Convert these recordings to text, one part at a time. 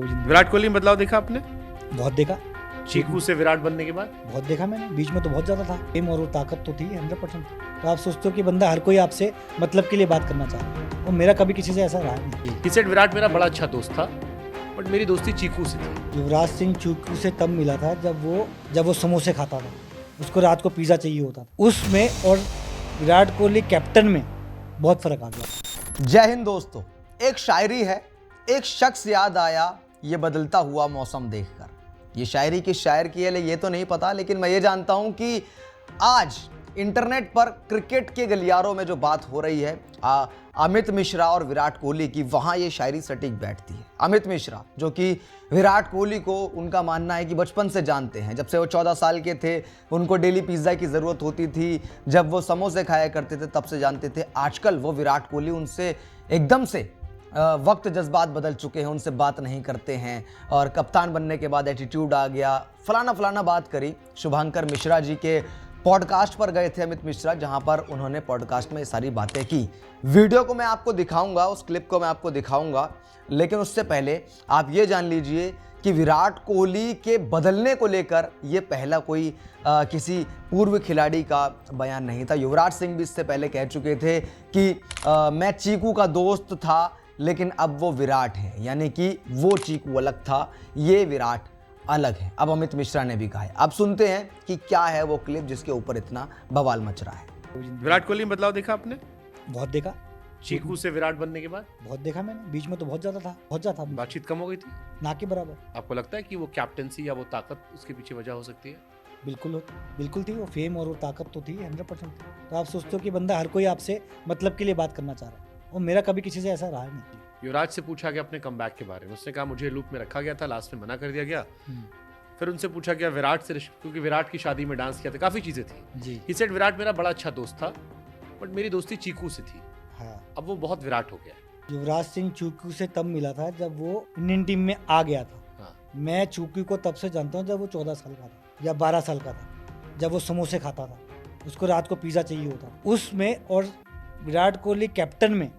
विराट कोहली में बदलाव देखा आपने? बहुत देखा। चीकू से विराट बनने के बाद बहुत देखा मैंने, बीच में तो बहुत ज्यादा था। फेम और वो ताकत तो थी 100%। तो आप सोचते हो कि बंदा हर कोई आपसे मतलब के लिए बात करना चाह रहा है, और मेरा कभी किसी से ऐसा रहा नहीं। ही सेड विराट मेरा बड़ा अच्छा दोस्त था, बट मेरी दोस्ती चीकू से थी। युवराज सिंह चीकू से तब मिला था जब वो समोसे खाता था, उसको रात को पिज़्ज़ा चाहिए होता था। उसमें और विराट कोहली कैप्टन में बहुत फर्क आ गया। जय हिंद दोस्तों, एक शायरी है, एक शख्स याद आया ये बदलता हुआ मौसम देखकर। ये शायरी किस शायर की है ये तो नहीं पता, लेकिन मैं ये जानता हूं कि आज इंटरनेट पर क्रिकेट के गलियारों में जो बात हो रही है अमित मिश्रा और विराट कोहली की, वहां ये शायरी सटीक बैठती है। अमित मिश्रा जो कि विराट कोहली को उनका मानना है कि बचपन से जानते हैं, जब से वो 14 साल के थे उनको डेली पिज़्ज़ा की ज़रूरत होती थी, जब वो समोसे खाया करते थे तब से जानते थे। आजकल वो विराट कोहली उनसे एकदम से वक्त जज्बात बदल चुके हैं, उनसे बात नहीं करते हैं, और कप्तान बनने के बाद एटीट्यूड आ गया, फलाना बात करी। शुभंकर मिश्रा जी के पॉडकास्ट पर गए थे अमित मिश्रा, जहां पर उन्होंने पॉडकास्ट में ये सारी बातें की। वीडियो को मैं आपको दिखाऊंगा, उस क्लिप को मैं आपको दिखाऊंगा, लेकिन उससे पहले आप ये जान लीजिए कि विराट कोहली के बदलने को लेकर ये पहला कोई किसी पूर्व खिलाड़ी का बयान नहीं था। युवराज सिंह भी इससे पहले कह चुके थे कि मैं चीकू का दोस्त था, लेकिन अब वो विराट है, यानी कि वो चीकू अलग था, ये विराट अलग है। अब अमित मिश्रा ने भी कहा है। अब सुनते हैं कि क्या है वो क्लिप जिसके ऊपर इतना बवाल मच रहा है। विराट कोहली में बदलाव देखा आपने? बहुत देखा। चीकू से विराट बनने के बाद बहुत देखा मैंने, बीच में तो बहुत ज्यादा था, बहुत ज्यादा था, बातचीत कम हो गई थी। ना के बराबर। आपको लगता है कि वो कैप्टनसी या वो ताकत उसके पीछे वजह हो सकती है? बिल्कुल थी वो फेम और वो ताकत तो थी 100%। तो आप सोचते हो कि बंदा हर कोई आपसे मतलब के लिए बात करना चाह रहा है, और मेरा कभी किसी से ऐसा रहा नहीं। युवराज से पूछा गया अपने कमबैक के बारे में, उसने कहा मुझे लूप में रखा गया था, लास्ट में मना कर दिया गया। फिर उनसे पूछा गया विराट से, क्योंकि विराट की शादी में डांस किया था, काफी चीजें थी जी। ही सेड विराट मेरा बड़ा अच्छा दोस्त था, बट मेरी दोस्ती चीकू से थी। हाँ। अब वो बहुत विराट हो गया। युवराज सिंह चीकू से तब मिला था जब वो इंडियन टीम में आ गया था। हाँ। मैं चीकू को तब से जानता हूँ जब वो 14 साल का था या 12 साल का था, जब वो समोसे खाता था, उसको रात को पिज़्ज़ा चाहिए होता था। उसमें और विराट कोहली कैप्टन में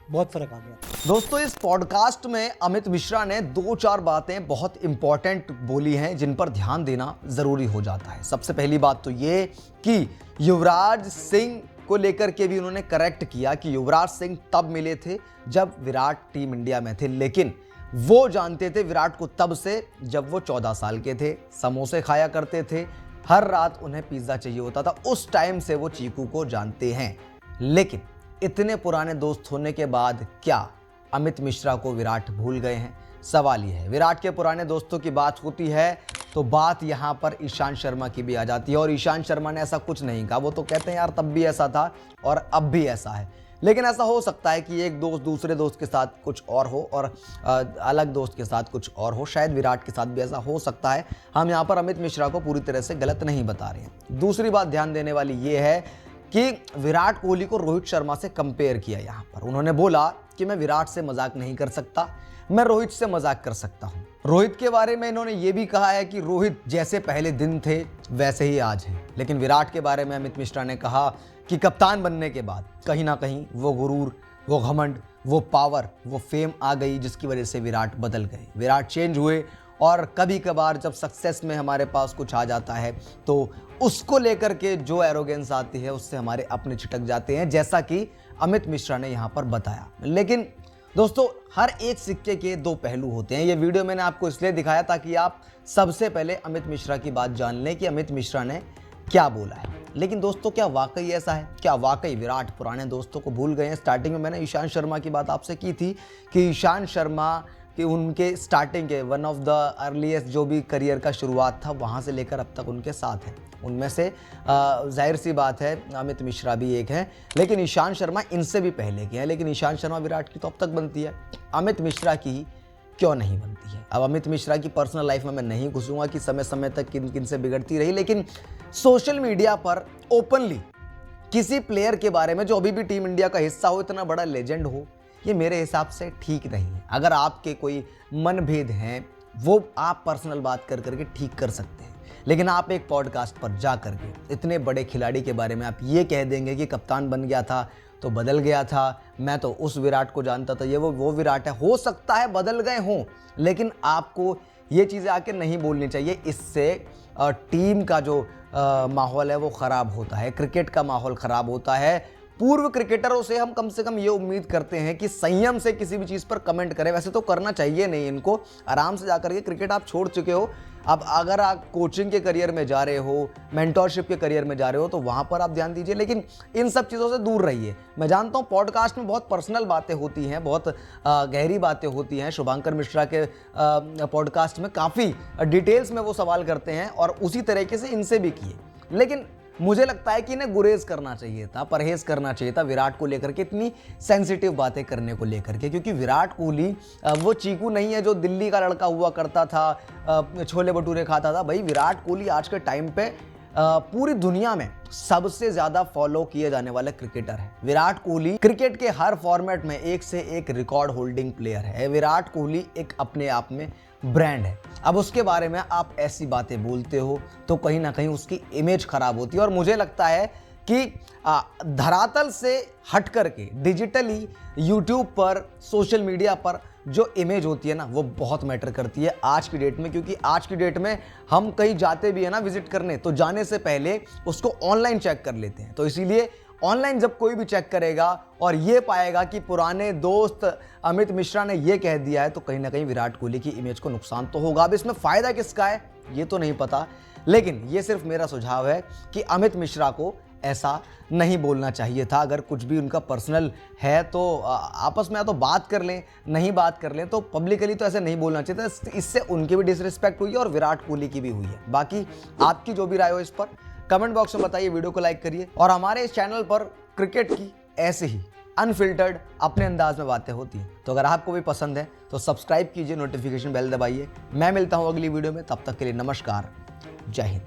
बहुत फर्क आ गया। दोस्तों, इस पॉडकास्ट में अमित मिश्रा ने 2-4 बातें बहुत इंपॉर्टेंट बोली हैं जिन पर ध्यान देना जरूरी हो जाता है। सबसे पहली बात तो ये कि युवराज सिंह को लेकर के भी उन्होंने करेक्ट किया कि युवराज सिंह तब मिले थे जब विराट टीम इंडिया में थे, लेकिन वो जानते थे विराट को तब से जब वो 14 साल के थे, समोसे खाया करते थे, हर रात उन्हें पिज़्ज़ा चाहिए होता था, उस टाइम से वो चीकू को जानते हैं। लेकिन इतने पुराने दोस्त होने के बाद क्या अमित मिश्रा को विराट भूल गए हैं? सवाल यह है। विराट के पुराने दोस्तों की बात होती है तो बात यहाँ पर ईशांत शर्मा की भी आ जाती है, और ईशांत शर्मा ने ऐसा कुछ नहीं कहा। वो तो कहते हैं यार तब भी ऐसा था और अब भी ऐसा है, लेकिन ऐसा हो सकता है कि एक दोस्त दूसरे दोस्त के साथ कुछ और हो और अलग दोस्त के साथ कुछ और हो। शायद विराट के साथ भी ऐसा हो सकता है। हम यहाँ पर अमित मिश्रा को पूरी तरह से गलत नहीं बता रहे हैं। दूसरी बात ध्यान देने वाली ये है कि विराट कोहली को रोहित शर्मा से कंपेयर किया। यहाँ पर उन्होंने बोला कि मैं विराट से मजाक नहीं कर सकता, मैं रोहित से मजाक कर सकता हूँ। रोहित के बारे में इन्होंने ये भी कहा है कि रोहित जैसे पहले दिन थे वैसे ही आज हैं। लेकिन विराट के बारे में अमित मिश्रा ने कहा कि कप्तान बनने के बाद कहीं ना कहीं वो गुरूर, वो घमंड, वो पावर, वो फेम आ गई, जिसकी वजह से विराट बदल गए, विराट चेंज हुए। और कभी कभार जब सक्सेस में हमारे पास कुछ आ जाता है तो उसको लेकर के जो एरोगेंस आती है उससे हमारे अपने छिटक जाते हैं, जैसा कि अमित मिश्रा ने यहाँ पर बताया। लेकिन दोस्तों, हर एक सिक्के के दो पहलू होते हैं। ये वीडियो मैंने आपको इसलिए दिखाया ताकि आप सबसे पहले अमित मिश्रा की बात जान लें कि अमित मिश्रा ने क्या बोला है। लेकिन दोस्तों, क्या वाकई ऐसा है? क्या वाकई विराट पुराने दोस्तों को भूल गए हैं? स्टार्टिंग में मैंने ईशांत शर्मा की बात आपसे की थी कि ईशांत शर्मा कि उनके स्टार्टिंग के वन ऑफ द अर्लीस्ट जो भी करियर का शुरुआत था वहाँ से लेकर अब तक उनके साथ हैं। उनमें से जाहिर सी बात है अमित मिश्रा भी एक हैं, लेकिन ईशांत शर्मा इनसे भी पहले के हैं। लेकिन ईशांत शर्मा विराट की तो अब तक बनती है, अमित मिश्रा की क्यों नहीं बनती है? अब अमित मिश्रा की पर्सनल लाइफ में मैं नहीं घुसूंगा कि समय समय तक किन किन से बिगड़ती रही, लेकिन सोशल मीडिया पर ओपनली किसी प्लेयर के बारे में जो अभी भी टीम इंडिया का हिस्सा हो, इतना बड़ा लेजेंड हो, ये मेरे हिसाब से ठीक नहीं है। अगर आपके कोई मनभेद हैं वो आप पर्सनल बात कर करके ठीक कर सकते हैं, लेकिन आप एक पॉडकास्ट पर जा करके इतने बड़े खिलाड़ी के बारे में आप ये कह देंगे कि कप्तान बन गया था तो बदल गया था, मैं तो उस विराट को जानता था, ये वो विराट है। हो सकता है बदल गए हों, लेकिन आपको ये चीज़ें आके नहीं बोलनी चाहिए। इससे टीम का जो माहौल है वो ख़राब होता है, क्रिकेट का माहौल ख़राब होता है। पूर्व क्रिकेटरों से हम कम से कम ये उम्मीद करते हैं कि संयम से किसी भी चीज़ पर कमेंट करें। वैसे तो करना चाहिए नहीं इनको, आराम से जाकर के क्रिकेट आप छोड़ चुके हो, अब अगर आप कोचिंग के करियर में जा रहे हो, मेंटोरशिप के करियर में जा रहे हो, तो वहाँ पर आप ध्यान दीजिए, लेकिन इन सब चीज़ों से दूर रहिए। मैं जानता हूँ पॉडकास्ट में बहुत पर्सनल बातें होती हैं, बहुत गहरी बातें होती हैं। शुभांकर मिश्रा के पॉडकास्ट में काफ़ी डिटेल्स में वो सवाल करते हैं और उसी तरीके से इनसे भी किए, लेकिन मुझे लगता है कि इन्हें गुरेज करना चाहिए था, परहेज करना चाहिए था विराट को लेकर के, इतनी सेंसिटिव बातें करने को लेकर के। क्योंकि विराट कोहली वो चीकू नहीं है जो दिल्ली का लड़का हुआ करता था, छोले भटूरे खाता था। भाई विराट कोहली आज के टाइम पे पूरी दुनिया में सबसे ज़्यादा फॉलो किए जाने वाले क्रिकेटर है। विराट कोहली क्रिकेट के हर फॉर्मेट में एक से एक रिकॉर्ड होल्डिंग प्लेयर है। विराट कोहली एक अपने आप में ब्रांड है। अब उसके बारे में आप ऐसी बातें बोलते हो तो कहीं ना कहीं उसकी इमेज खराब होती है। और मुझे लगता है कि धरातल से हट करके डिजिटली यूट्यूब पर, सोशल मीडिया पर जो इमेज होती है ना, वो बहुत मैटर करती है आज की डेट में। क्योंकि आज की डेट में हम कहीं जाते भी है ना विजिट करने, तो जाने से पहले उसको ऑनलाइन चेक कर लेते हैं। तो इसीलिए ऑनलाइन जब कोई भी चेक करेगा और ये पाएगा कि पुराने दोस्त अमित मिश्रा ने ये कह दिया है, तो कहीं ना कहीं विराट कोहली की इमेज को नुकसान तो होगा। अब इसमें फ़ायदा किसका है ये तो नहीं पता, लेकिन ये सिर्फ मेरा सुझाव है कि अमित मिश्रा को ऐसा नहीं बोलना चाहिए था। अगर कुछ भी उनका पर्सनल है तो आपस में या तो बात कर लें, नहीं बात कर लें, तो पब्लिकली तो ऐसे नहीं बोलना चाहिए था। इससे उनकी भी डिसरिस्पेक्ट हुई है और विराट कोहली की भी हुई है। बाकी आपकी जो भी राय हो इस पर कमेंट बॉक्स में बताइए, वीडियो को लाइक करिए। और हमारे इस चैनल पर क्रिकेट की ऐसे ही अनफिल्टर्ड अपने अंदाज में बातें होती हैं, तो अगर आपको भी पसंद है तो सब्सक्राइब कीजिए, नोटिफिकेशन बेल दबाइए। मैं मिलता हूं अगली वीडियो में, तब तक के लिए नमस्कार, जय हिंद।